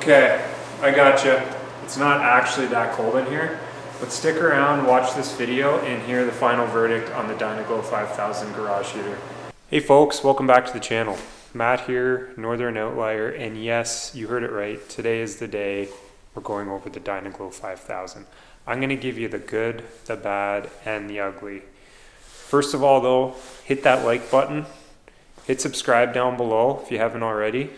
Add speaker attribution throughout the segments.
Speaker 1: Okay, I gotcha. It's not actually that cold in here, but stick around, watch this video, and hear the final verdict on the Dyna 5000 garage heater. Hey folks, welcome back to the channel. Matt here, Northern Outlier, and yes, you heard it right. Today is the day we're going over the Dyna 5000. I'm going to give you the good, the bad, and the ugly. First of all though, hit that like button, hit subscribe down below if you haven't already.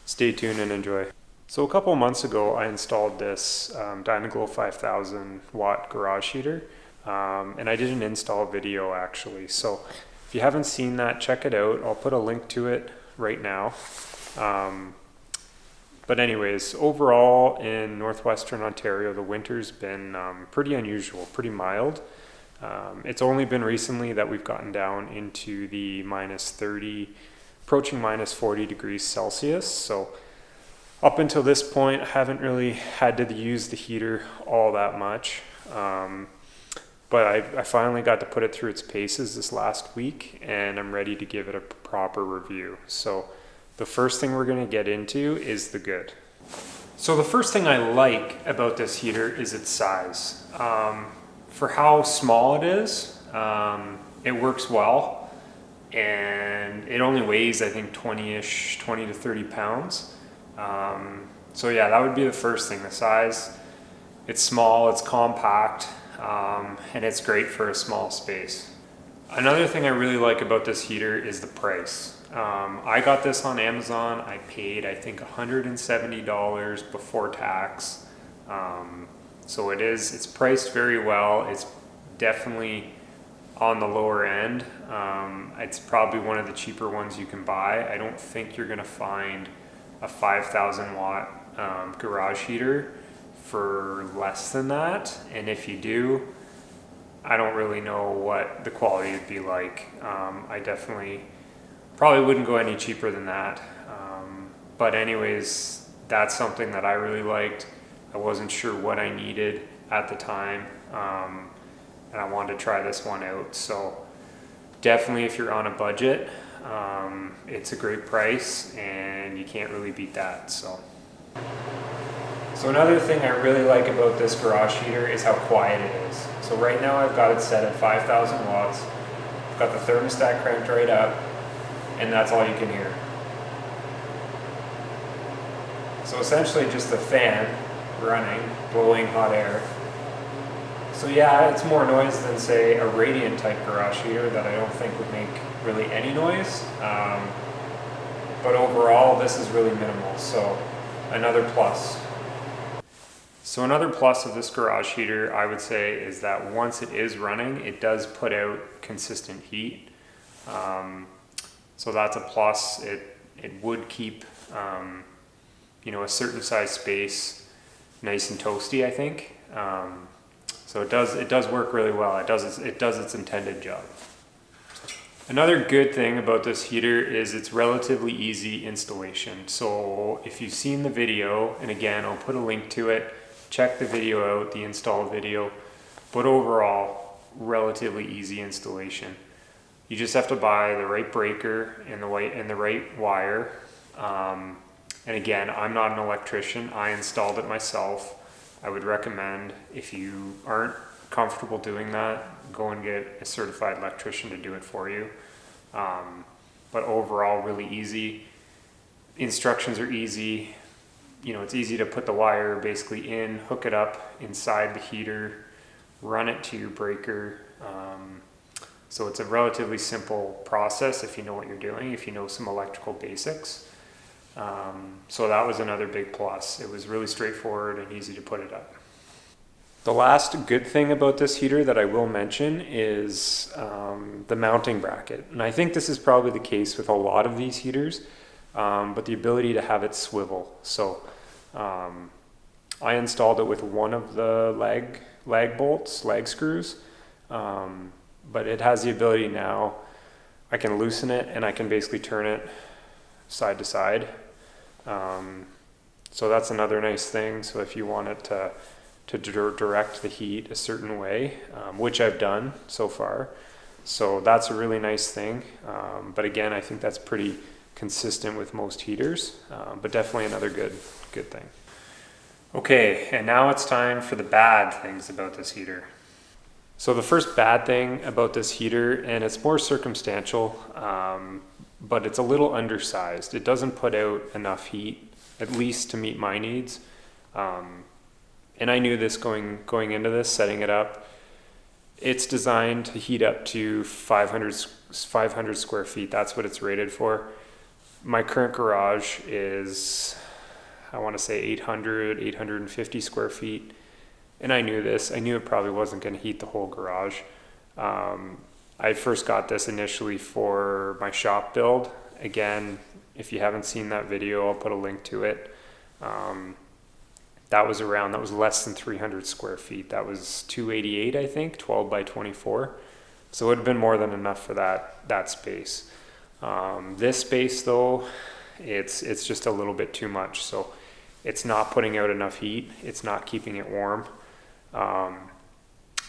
Speaker 1: Stay tuned and enjoy. So a couple months ago I installed this Dyna 5000 watt garage heater, and I did an install video actually. So if you haven't seen that, check it out. I'll put a link to it right now. But anyways, overall in northwestern Ontario, the winter's been pretty unusual, pretty mild. It's only been recently that we've gotten down into the minus 30, approaching minus 40 degrees Celsius. So up until this point, I haven't really had to use the heater all that much. But I finally got to put it through its paces this last week, and I'm ready to give it a proper review. So the first thing we're going to get into is the good. So the first thing I like about this heater is its size. For how small it is, it works well, and it only weighs, I think, 20 to 30 pounds. So yeah, that would be the first thing, the size. It's small, it's compact, and it's great for a small space. Another thing I really like about this heater is the price. I got this on Amazon. I paid, I think, $170 before tax. So it's priced very well. It's definitely on the lower end. It's probably one of the cheaper ones you can buy. I don't think you're gonna find a 5,000 watt garage heater for less than that. And if you do, I don't really know what the quality would be like. I definitely probably wouldn't go any cheaper than that. But anyways, that's something that I really liked. I wasn't sure what I needed at the time, and I wanted to try this one out. So definitely, if you're on a budget, it's a great price, and you can't really beat that. So another thing I really like about this garage heater is how quiet it is. So right now I've got it set at 5,000 watts. I've got the thermostat cranked right up, and that's all you can hear. So essentially just the fan running, blowing hot air. So yeah, it's more noise than, say, a radiant type garage heater that I don't think would make really any noise. But overall, this is really minimal, so another plus. So another plus of this garage heater, I would say, is that once it is running, it does put out consistent heat. So that's a plus. It would keep a certain size space nice and toasty, I think. So it does work really well. It does its intended job. Another good thing about this heater is it's relatively easy installation. So if you've seen the video, and again, I'll put a link to it, check the video out, the install video, but overall, relatively easy installation. You just have to buy the right breaker and the right wire. And again, I'm not an electrician. I installed it myself. I would recommend, if you aren't comfortable doing that, go and get a certified electrician to do it for you. But overall, really easy. Instructions are easy. It's easy to put the wire basically in, hook it up inside the heater, run it to your breaker. So it's a relatively simple process if you know what you're doing, if you know some electrical basics. So that was another big plus. It was really straightforward and easy to put it up. The last good thing about this heater that I will mention is the mounting bracket. And I think this is probably the case with a lot of these heaters, but the ability to have it swivel. So I installed it with one of the lag screws, but it has the ability now, I can loosen it and I can basically turn it side to side. So that's another nice thing. So if you want it to direct the heat a certain way, which I've done so far. So that's a really nice thing. But again, I think that's pretty consistent with most heaters, but definitely another good thing. Okay, and now it's time for the bad things about this heater. So the first bad thing about this heater, and it's more circumstantial, but it's a little undersized. It doesn't put out enough heat, at least to meet my needs. And I knew this going into this, setting it up. It's designed to heat up to 500 square feet. That's what it's rated for. My current garage is, I want to say 850 square feet. And I knew this. I knew it probably wasn't going to heat the whole garage. I first got this initially for my shop build. Again, if you haven't seen that video, I'll put a link to it. That was less than 300 square feet. That was 288, I think, 12 by 24. So it would have been more than enough for that space. This space though, it's just a little bit too much. So it's not putting out enough heat. It's not keeping it warm.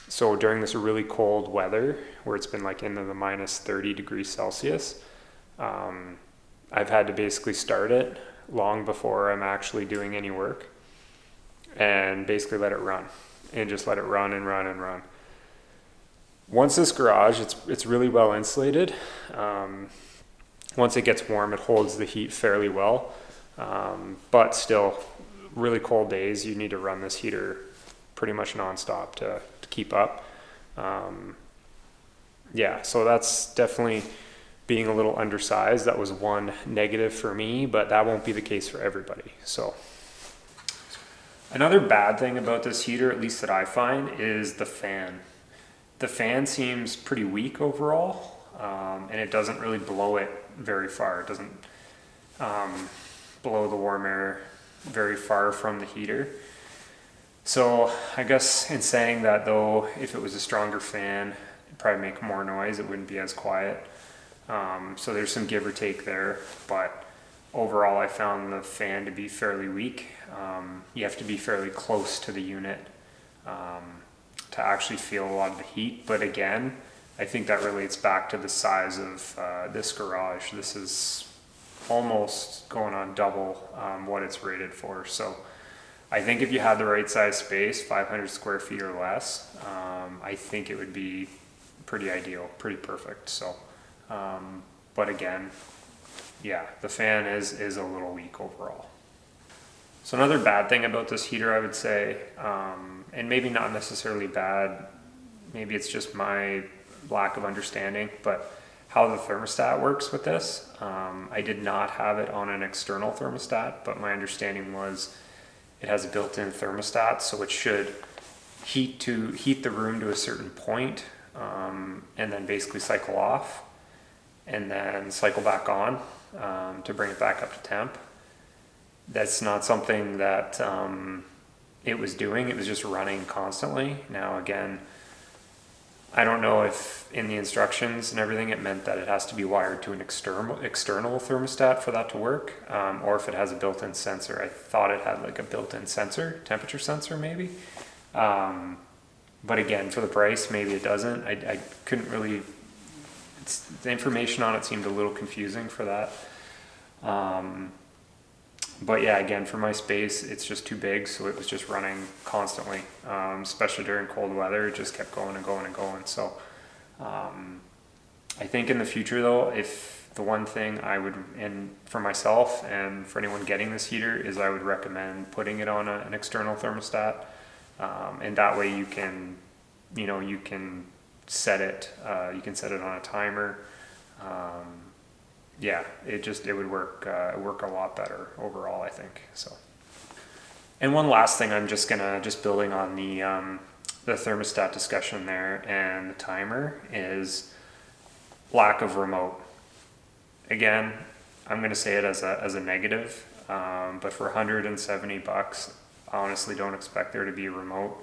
Speaker 1: So during this really cold weather where it's been like into the minus 30 degrees Celsius, I've had to basically start it long before I'm actually doing any work and basically let it run and just let it run and run and run. Once this garage, it's really well insulated. Once it gets warm, it holds the heat fairly well. But still, really cold days, you need to run this heater pretty much nonstop to keep up. Yeah, so that's definitely being a little undersized. That was one negative for me, but that won't be the case for everybody. So another bad thing about this heater, at least that I find, is the fan. The fan seems pretty weak overall, and it doesn't really blow it very far. It doesn't blow the warm air very far from the heater. So I guess in saying that though, if it was a stronger fan, it'd probably make more noise. It wouldn't be as quiet. So there's some give or take there, but overall I found the fan to be fairly weak. You have to be fairly close to the unit to actually feel a lot of the heat. But again, I think that relates back to the size of this garage. This is almost going on double what it's rated for. So I think if you had the right size space, 500 square feet or less, I think it would be pretty ideal, pretty perfect. So, but again, yeah, the fan is a little weak overall. So another bad thing about this heater, I would say, and maybe not necessarily bad, maybe it's just my lack of understanding, but how the thermostat works with this. I did not have it on an external thermostat, but my understanding was it has a built-in thermostat, so it should heat the room to a certain point, and then basically cycle off, and then cycle back on to bring it back up to temp. That's not something that it was doing. It was just running constantly. Now again, I don't know if in the instructions and everything it meant that it has to be wired to an external thermostat for that to work, or if it has a built-in sensor. I thought it had like a built-in sensor, temperature sensor maybe. But again, for the price, maybe it doesn't. I couldn't really, the information on it seemed a little confusing for that. But yeah, again, for my space, it's just too big, so it was just running constantly, especially during cold weather. It just kept going and going and going. So I think in the future though, if the one thing I would, and for myself and for anyone getting this heater, is I would recommend putting it on an external thermostat, and that way you can set it, on a timer. Yeah, it would work a lot better overall, I think. So, and one last thing, I'm just building on the thermostat discussion there and the timer, is lack of remote. Again, I'm gonna say it as a negative, but for $170, I honestly don't expect there to be a remote.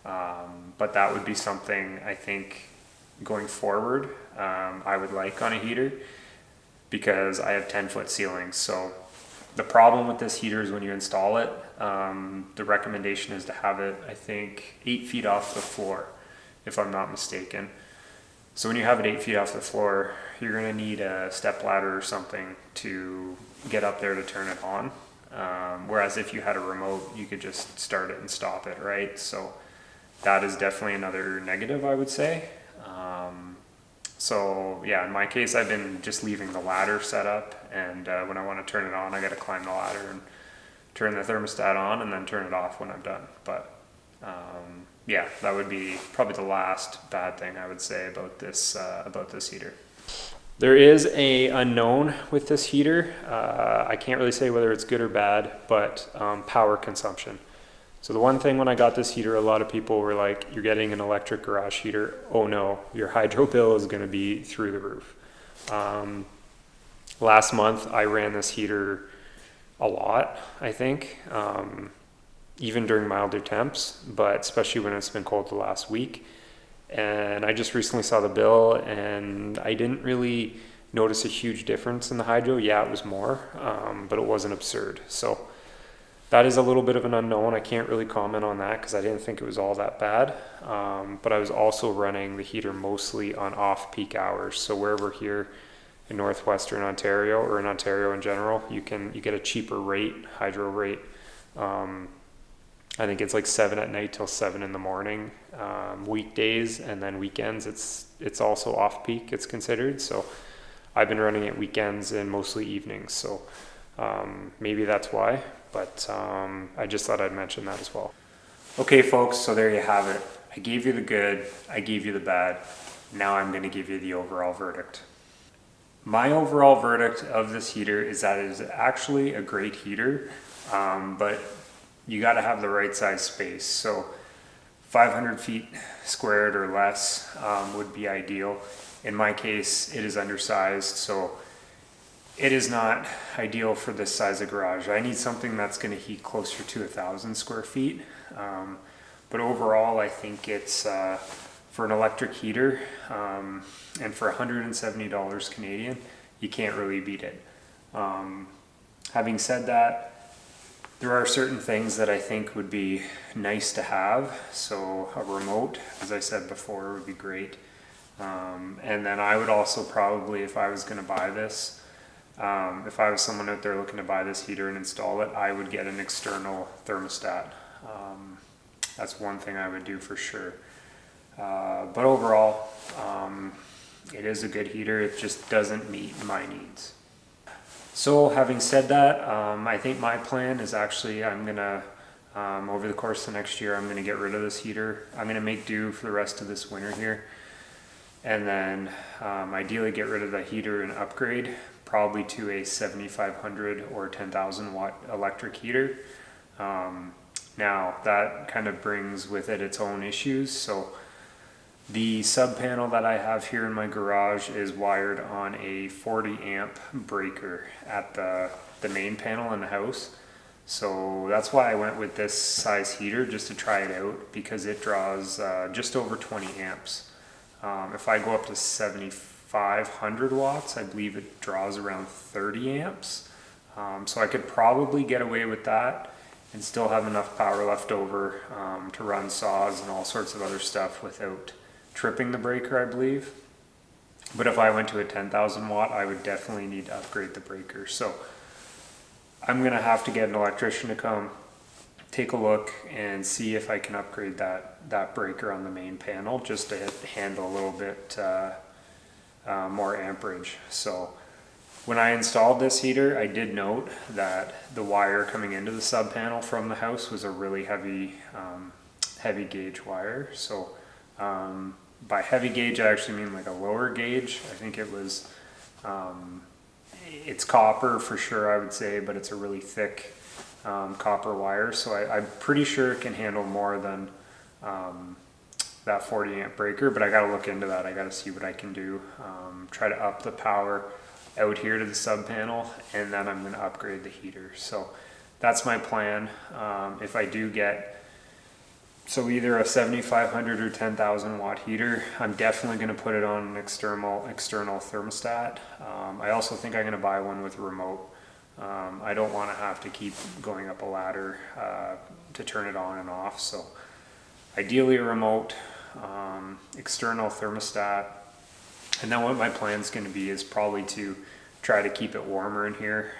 Speaker 1: But that would be something I think going forward I would like on a heater, because I have 10-foot ceilings. So the problem with this heater is when you install it, the recommendation is to have it, I think, 8 feet off the floor, if I'm not mistaken. So when you have it 8 feet off the floor, you're going to need a step ladder or something to get up there to turn it on. Whereas if you had a remote, you could just start it and stop it, right? So that is definitely another negative, I would say. So yeah, in my case, I've been just leaving the ladder set up, and when I want to turn it on, I got to climb the ladder and turn the thermostat on and then turn it off when I'm done. But yeah, that would be probably the last bad thing I would say about this heater. There is a unknown with this heater. I can't really say whether it's good or bad, but power consumption. So the one thing when I got this heater, a lot of people were like, you're getting an electric garage heater. Oh no, your hydro bill is going to be through the roof. Last month I ran this heater a lot, I think, even during milder temps, but especially when it's been cold the last week. And I just recently saw the bill and I didn't really notice a huge difference in the hydro. Yeah, it was more, but it wasn't absurd. So that is a little bit of an unknown. I can't really comment on that because I didn't think it was all that bad. But I was also running the heater mostly on off-peak hours. So wherever here in northwestern Ontario or in Ontario in general, you get a cheaper rate, hydro rate. I think it's like 7 at night till 7 in the morning, weekdays, and then weekends it's also off-peak, it's considered. So I've been running it weekends and mostly evenings. So maybe that's why. But I just thought I'd mention that as well. Okay, folks, so there you have it. I gave you the good, I gave you the bad. Now I'm going to give you the overall verdict. My overall verdict of this heater is that it is actually a great heater, but you got to have the right size space. So 500 feet squared or less would be ideal. In my case, it is undersized, so it is not ideal for this size of garage. I need something that's going to heat closer to 1,000 square feet. But overall, I think it's for an electric heater and for $170 Canadian, you can't really beat it. Having said that, there are certain things that I think would be nice to have. So a remote, as I said before, would be great. And then I would also probably, if I was going to buy this, if I was someone out there looking to buy this heater and install it, I would get an external thermostat. That's one thing I would do for sure. But overall, it is a good heater. It just doesn't meet my needs. So having said that, I think my plan is actually I'm gonna, over the course of the next year, I'm gonna get rid of this heater. I'm gonna make do for the rest of this winter here. And then ideally get rid of the heater and upgrade probably to a 7,500 or 10,000 watt electric heater. Now that kind of brings with it its own issues. So the sub panel that I have here in my garage is wired on a 40 amp breaker at the main panel in the house. So that's why I went with this size heater, just to try it out, because it draws just over 20 amps. If I go up to 7,500 watts, I believe it draws around 30 amps. So I could probably get away with that and still have enough power left over to run saws and all sorts of other stuff without tripping the breaker, I believe. But if I went to a 10,000 watt, I would definitely need to upgrade the breaker. So I'm gonna have to get an electrician to come take a look and see if I can upgrade that breaker on the main panel just to handle a little bit more amperage. So when I installed this heater, I did note that the wire coming into the sub panel from the house was a really heavy gauge wire. So by heavy gauge, I actually mean like a lower gauge. I think it was, it's copper for sure, I would say, but it's a really thick copper wire. So I'm pretty sure it can handle more than that 40 amp breaker, but I got to look into that. I got to see what I can do. Try to up the power out here to the sub panel, and then I'm going to upgrade the heater. So that's my plan. If I do get so either a 7,500 or 10,000 watt heater, I'm definitely going to put it on an external thermostat. I also think I'm going to buy one with a remote. I don't want to have to keep going up a ladder to turn it on and off. So ideally a remote, external thermostat, And then what my plan is going to be is probably to try to keep it warmer in here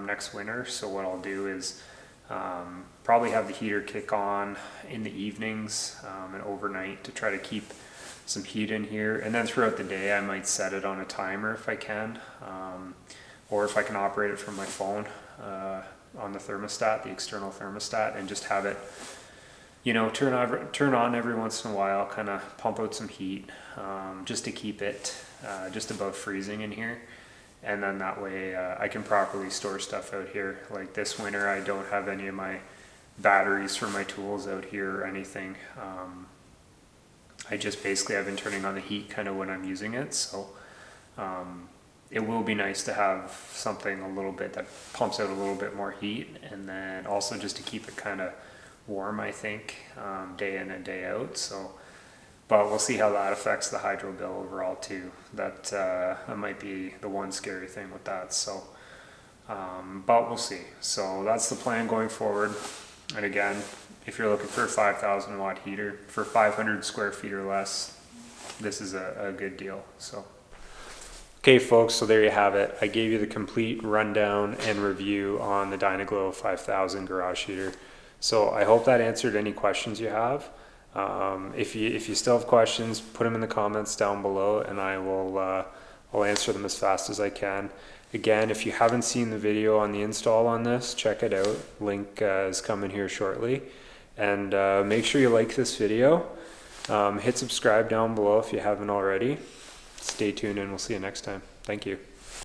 Speaker 1: next winter. So what I'll do is probably have the heater kick on in the evenings and overnight to try to keep some heat in here. And then throughout the day I might set it on a timer if I can, or if I can operate it from my phone on the thermostat, the external thermostat, and just have it, you know, turn on every once in a while, kind of pump out some heat, just to keep it just above freezing in here. And then that way I can properly store stuff out here. Like this winter I don't have any of my batteries for my tools out here or anything. I just basically have been turning on the heat kind of when I'm using it. So it will be nice to have something a little bit that pumps out a little bit more heat, and then also just to keep it kind of warm, I think, day in and day out. So, but we'll see how that affects the hydro bill overall too. That might be the one scary thing with that. So, but we'll see. So that's the plan going forward. And again, if you're looking for a 5,000 watt heater for 500 square feet or less, this is a good deal. So, okay folks, so there you have it. I gave you the complete rundown and review on the Dyna 5000 garage heater. So I hope that answered any questions you have. If you still have questions, put them in the comments down below, and I'll answer them as fast as I can. Again, if you haven't seen the video on the install on this, check it out. Link is coming here shortly. And make sure you like this video. Hit subscribe down below if you haven't already. Stay tuned and we'll see you next time. Thank you.